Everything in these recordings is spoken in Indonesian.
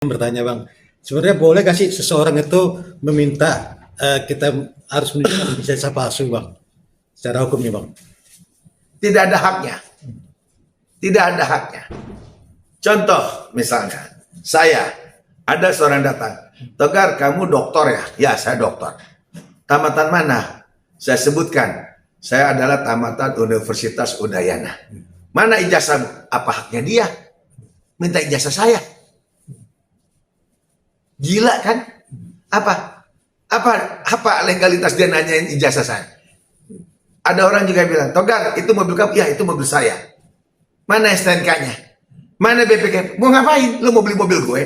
Bertanya Bang, sebenarnya boleh gak sih seseorang itu meminta kita harus menunjukkan ijazah palsu Bang, secara hukumnya Bang? Tidak ada haknya. Tidak ada haknya. Contoh misalnya, saya ada seorang datang, Togar kamu dokter ya? Ya saya dokter. Tamatan mana? Saya sebutkan, saya adalah tamatan Universitas Udayana. Mana ijazahmu? Apa haknya dia? Minta ijazah saya. Gila kan? Apa? Apa legalitas dia nanyain ijazah saya? Ada orang juga bilang, Togar itu mobil kamu? Ya itu mobil saya. Mana STNK-nya? Mana BPKB? Mau ngapain? Lo mau beli mobil gue?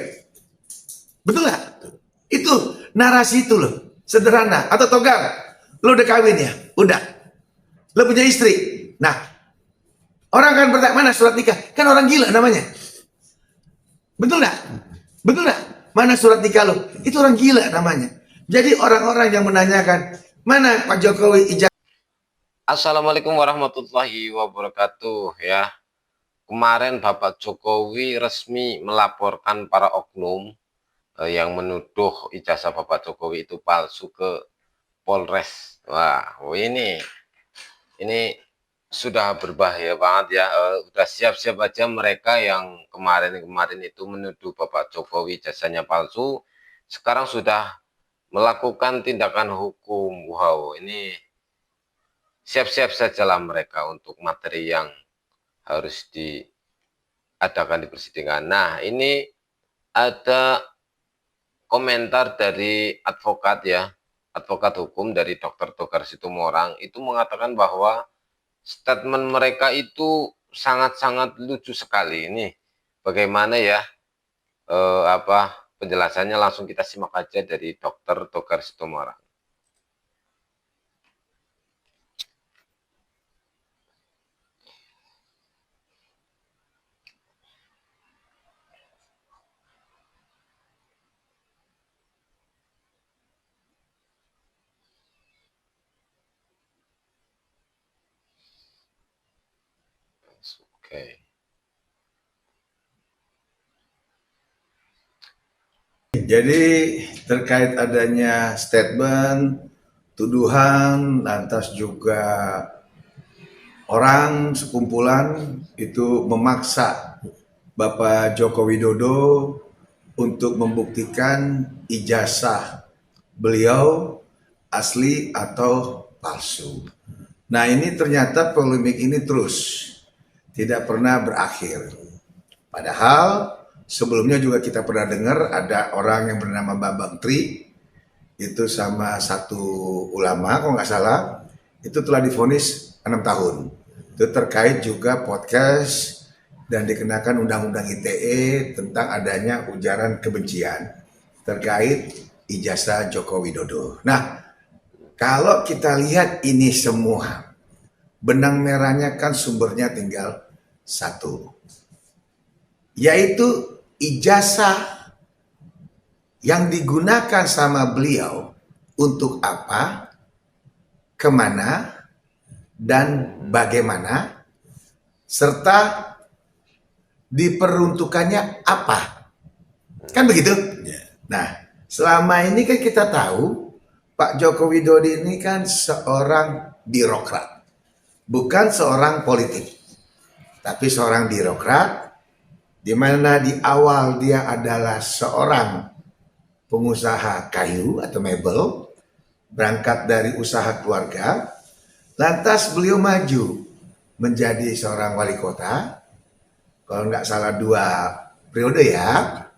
Betul gak? Itu narasi itu loh. Sederhana. Atau Togar, lo udah kawin ya? Udah. Lo punya istri? Nah, orang kan bertanya, mana surat nikah? Kan orang gila namanya. Betul gak? Betul gak? Mana surat nikah lo? Itu orang gila namanya. Jadi orang-orang yang menanyakan, mana Pak Jokowi ijazah? Assalamualaikum warahmatullahi wabarakatuh ya. Kemarin Bapak Jokowi resmi melaporkan para oknum yang menuduh ijazah Bapak Jokowi itu palsu ke Polres. Wah, ini sudah berbahaya banget ya. Udah siap-siap aja mereka yang kemarin itu menuduh Bapak Jokowi ijazahnya palsu, sekarang sudah melakukan tindakan hukum. Wow, ini siap-siap sajalah mereka untuk materi yang harus diadakan di persidangan. Nah, ini ada komentar dari advokat ya, advokat hukum dari Dr. Togar Situmorang itu mengatakan bahwa statement mereka itu sangat-sangat lucu sekali. Ini bagaimana ya penjelasannya, langsung kita simak aja dari Dr. Togar Situmorang. Oke. Jadi terkait adanya statement, tuduhan, lantas juga orang sekumpulan itu memaksa Bapak Joko Widodo untuk membuktikan ijazah beliau asli atau palsu. Nah ini ternyata polemik ini terus tidak pernah berakhir. Padahal sebelumnya juga kita pernah dengar ada orang yang bernama Bambang Tri, itu sama satu ulama kalau nggak salah, itu telah divonis 6 tahun. Itu terkait juga podcast dan dikenakan Undang-Undang ITE tentang adanya ujaran kebencian terkait ijazah Joko Widodo. Nah, kalau kita lihat ini semua, benang merahnya kan sumbernya tinggal satu, yaitu ijazah yang digunakan sama beliau untuk apa, kemana, dan bagaimana, serta diperuntukannya apa. Kan begitu? Nah, selama ini kan kita tahu Pak Joko Widodo ini kan seorang birokrat, bukan seorang politik, tapi seorang birokrat, di mana di awal dia adalah seorang pengusaha kayu atau mebel, berangkat dari usaha keluarga, lantas beliau maju menjadi seorang wali kota, kalau nggak salah 2 periode ya,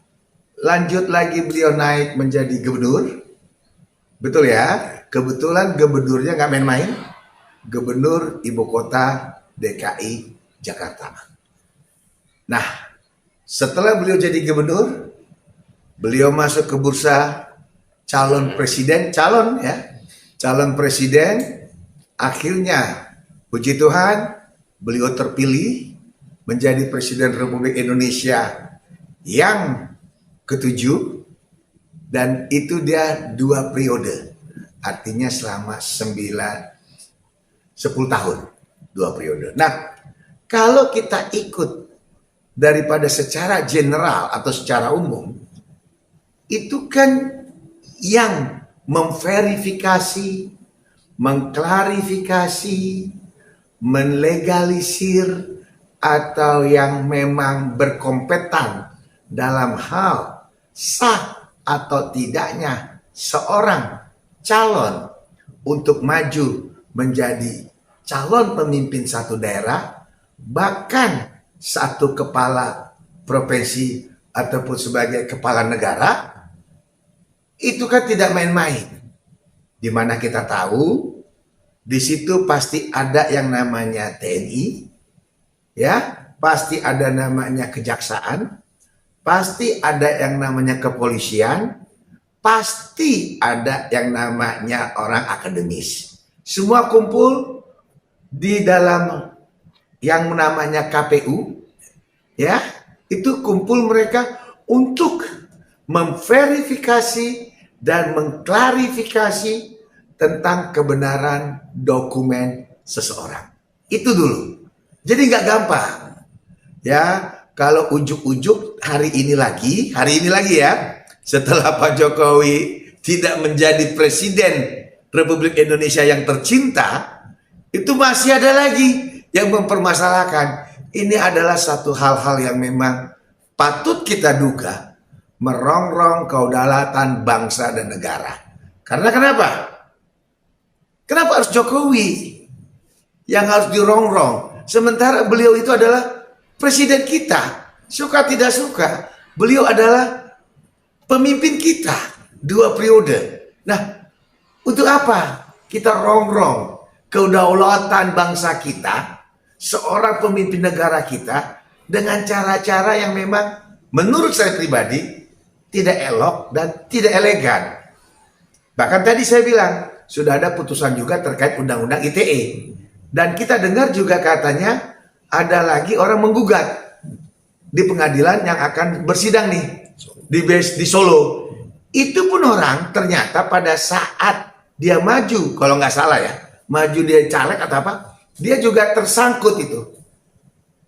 lanjut lagi beliau naik menjadi gubernur, betul ya, kebetulan gubernurnya nggak main-main, gubernur ibu kota DKI Jakarta. Nah, setelah beliau jadi gubernur, beliau masuk ke bursa calon presiden, calon presiden. Akhirnya, puji Tuhan, beliau terpilih menjadi Presiden Republik Indonesia yang ke-7, dan itu dia 2 periode, artinya selama 10 tahun, 2 periode. Nah, kalau kita ikut daripada secara general atau secara umum, itu kan yang memverifikasi, mengklarifikasi, menlegalisir, atau yang memang berkompeten dalam hal sah atau tidaknya seorang calon untuk maju menjadi calon pemimpin satu daerah, bahkan satu kepala provinsi ataupun sebagai kepala negara, itu kan tidak main-main. Di mana kita tahu di situ pasti ada yang namanya TNI, ya, pasti ada namanya kejaksaan, pasti ada yang namanya kepolisian, pasti ada yang namanya orang akademis. Semua kumpul di dalam yang namanya KPU, ya, itu kumpul mereka untuk memverifikasi dan mengklarifikasi tentang kebenaran dokumen seseorang. Itu dulu. Jadi nggak gampang. Ya, kalau ujuk-ujuk hari ini lagi ya, setelah Pak Jokowi tidak menjadi presiden Republik Indonesia yang tercinta, itu masih ada lagi yang mempermasalahkan. Ini adalah satu hal-hal yang memang patut kita duga merongrong kedaulatan bangsa dan negara. Karena kenapa? Kenapa harus Jokowi yang harus dirongrong? Sementara beliau itu adalah presiden kita. Suka tidak suka, beliau adalah pemimpin kita 2 periode. Nah, untuk apa kita rongrong kedaulatan bangsa kita, seorang pemimpin negara kita, dengan cara-cara yang memang menurut saya pribadi tidak elok dan tidak elegan. Bahkan tadi saya bilang sudah ada putusan juga terkait undang-undang ITE, dan kita dengar juga katanya ada lagi orang menggugat di pengadilan yang akan bersidang nih di Solo. Itu pun orang ternyata pada saat dia maju, kalau nggak salah ya, maju dia caleg atau apa, dia juga tersangkut itu,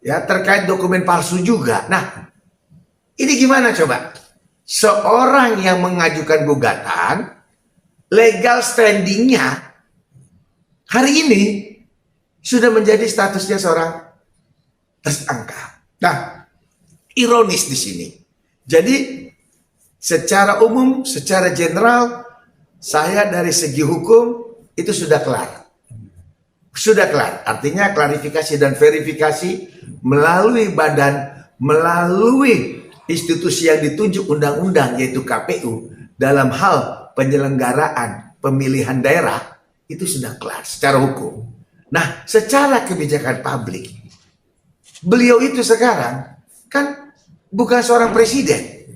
ya, terkait dokumen palsu juga. Nah, ini gimana coba? Seorang yang mengajukan gugatan, legal standingnya hari ini sudah menjadi statusnya seorang tersangka. Nah, ironis di sini. Jadi secara umum, secara general, saya dari segi hukum itu sudah kelar. Sudah kelar. Artinya klarifikasi dan verifikasi melalui melalui institusi yang ditunjuk undang-undang yaitu KPU dalam hal penyelenggaraan pemilihan daerah itu sudah kelar secara hukum. Nah, secara kebijakan publik, beliau itu sekarang kan bukan seorang presiden.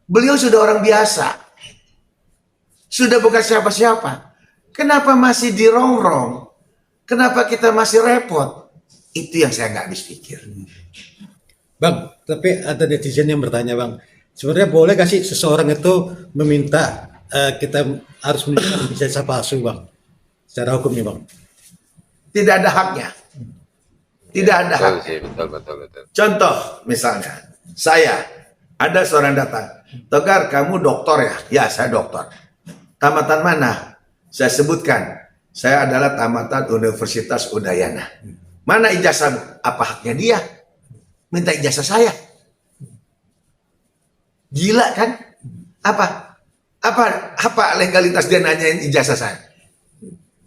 Beliau sudah orang biasa. Sudah bukan siapa-siapa. Kenapa masih dirongrong? Kenapa kita masih repot? Itu yang saya nggak habis pikir. Bang, tapi ada netizen yang bertanya, Bang. Sebenarnya boleh gak sih seseorang itu meminta kita harus menunjukkan ijazah palsu, Bang? Secara hukumnya, Bang. Tidak ada haknya. Tidak ada Betul hak. sih, betul. Contoh misalnya, saya ada seorang datang, Togar, kamu doktor ya? Ya, saya doktor. Tamatan mana? Saya sebutkan, saya adalah tamatan Universitas Udayana. Mana ijazahmu? Apa haknya dia minta ijazah saya? Gila kan? Apa legalitas dia nanyain ijazah saya?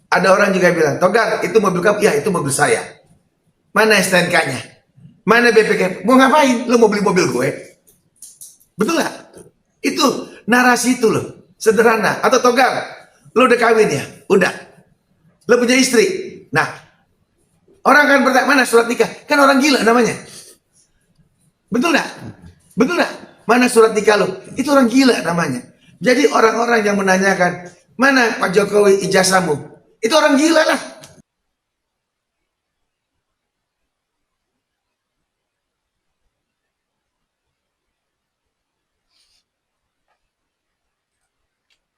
Ada orang juga bilang, Togar, itu mobil kamu? Ya, itu mobil saya. Mana STNK-nya? Mana BPK? Mau ngapain? Lu mau beli mobil gue? Betul gak? Itu narasi itu loh. Sederhana. Atau Togar, lu udah kawin ya? Udah. Lu punya istri? Nah, orang kan bertanya, mana surat nikah? Kan orang gila namanya. Betul gak? Betul gak? Mana surat nikah lu? Itu orang gila namanya. Jadi orang-orang yang menanyakan, mana Pak Jokowi ijazahmu? Itu orang gila lah.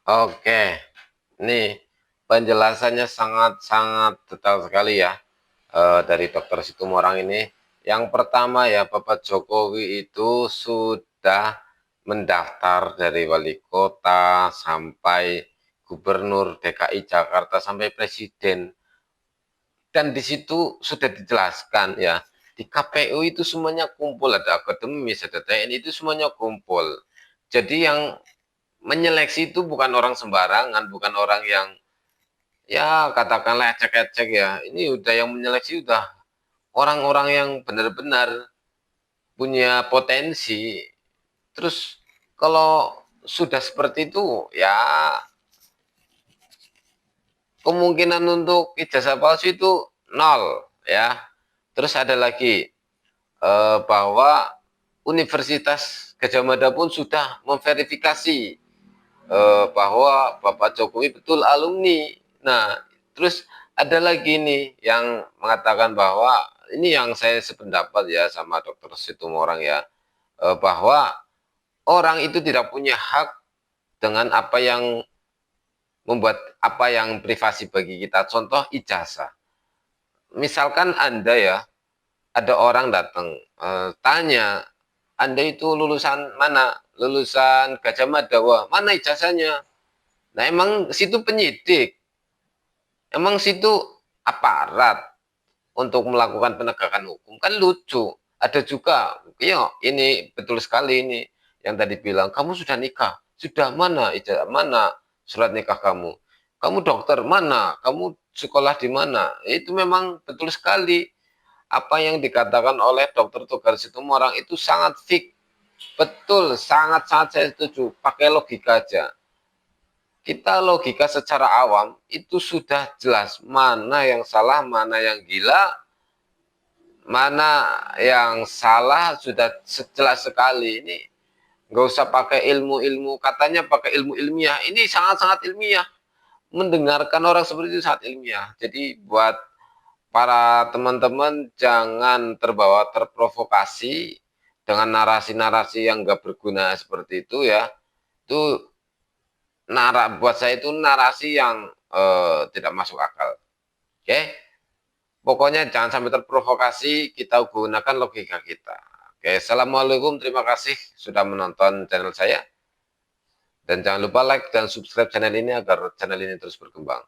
Oke, nih penjelasannya sangat-sangat detail sekali ya dari Dokter Situmorang ini. Yang pertama ya, Bapak Jokowi itu sudah mendaftar dari wali kota sampai gubernur DKI Jakarta sampai presiden. Dan di situ sudah dijelaskan ya, di KPU itu semuanya kumpul, ada akademis, ada TNI, itu semuanya kumpul. Jadi yang menyeleksi itu bukan orang sembarangan, bukan orang yang ya katakanlah ecek-ecek ya. Ini udah yang menyeleksi udah orang-orang yang benar-benar punya potensi. Terus kalau sudah seperti itu ya kemungkinan untuk ijazah palsu itu nol ya. Terus ada lagi bahwa Universitas Gadjah Mada pun sudah memverifikasi bahwa Bapak Jokowi betul alumni. Nah, terus ada lagi nih yang mengatakan bahwa ini yang saya sependapat ya sama Dr. Situmorang ya, bahwa orang itu tidak punya hak dengan apa yang membuat apa yang privasi bagi kita. Contoh ijazah. Misalkan Anda ya, ada orang datang tanya, Anda itu lulusan mana? Lulusan Gadjah Mada. Wah, mana ijazahnya? Nah, emang situ penyidik. Emang situ aparat untuk melakukan penegakan hukum. Kan lucu. Ada juga, ya ini betul sekali ini yang tadi bilang, kamu sudah nikah. Sudah, mana ijazah, mana surat nikah kamu? Kamu dokter, mana? Kamu sekolah di mana? Itu memang betul sekali. Apa yang dikatakan oleh Dr. Togar Situmorang itu sangat fix. Betul, sangat-sangat saya setuju. Pakai logika aja. Kita logika secara awam itu sudah jelas mana yang salah, mana yang gila, mana yang salah sudah jelas sekali. Ini nggak usah pakai ilmu-ilmu, katanya pakai ilmu ilmiah. Ini sangat-sangat ilmiah. Mendengarkan orang seperti itu sangat ilmiah. Jadi buat para teman-teman jangan terbawa terprovokasi dengan narasi-narasi yang nggak berguna seperti itu ya. Itu buat saya itu narasi yang tidak masuk akal. Oke, pokoknya jangan sampai terprovokasi, kita gunakan logika kita. Oke, assalamualaikum, terima kasih sudah menonton channel saya, dan jangan lupa like dan subscribe channel ini agar channel ini terus berkembang.